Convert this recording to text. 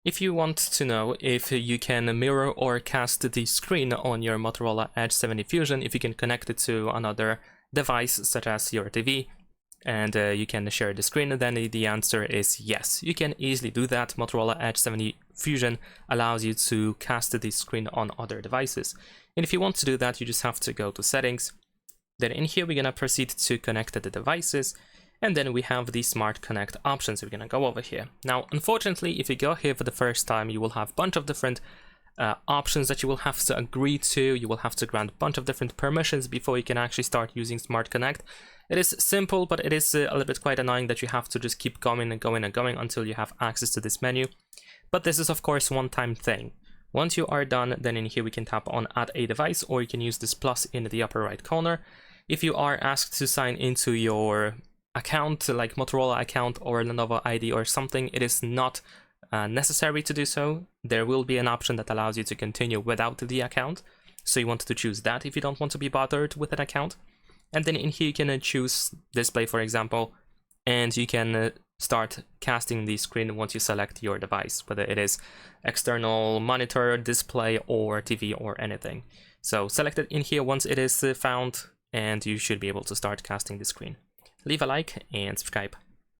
If you want to know if you can mirror or cast the screen on your Motorola Edge 70 Fusion, if you can connect it to another device such as your TV, and you can share the screen, then the answer is yes. You can easily do that. Motorola Edge 70 Fusion allows you to cast the screen on other devices. And if you want to do that, you just have to go to settings. Then in here, we're gonna proceed to connect the devices. And then we have the Smart Connect options. We're gonna go over here. Now, unfortunately, if you go here for the first time, you will have a bunch of different options that you will have to agree to. You will have to grant a bunch of different permissions before you can actually start using Smart Connect. It is simple, but it is a little bit quite annoying that you have to just keep going and going and going until you have access to this menu. But this is, of course, one-time thing. Once you are done, then in here we can tap on Add a Device, or you can use this plus in the upper right corner. If you are asked to sign into your account, like Motorola account or Lenovo ID or something, it is not necessary to do so. There will be an option that allows you to continue without the account. So you want to choose that if you don't want to be bothered with an account. And then in here you can choose display, for example, and you can start casting the screen once you select your device, whether it is external monitor, display, or TV or anything. So select it in here once it is found, and you should be able to start casting the screen. Leave a like and subscribe.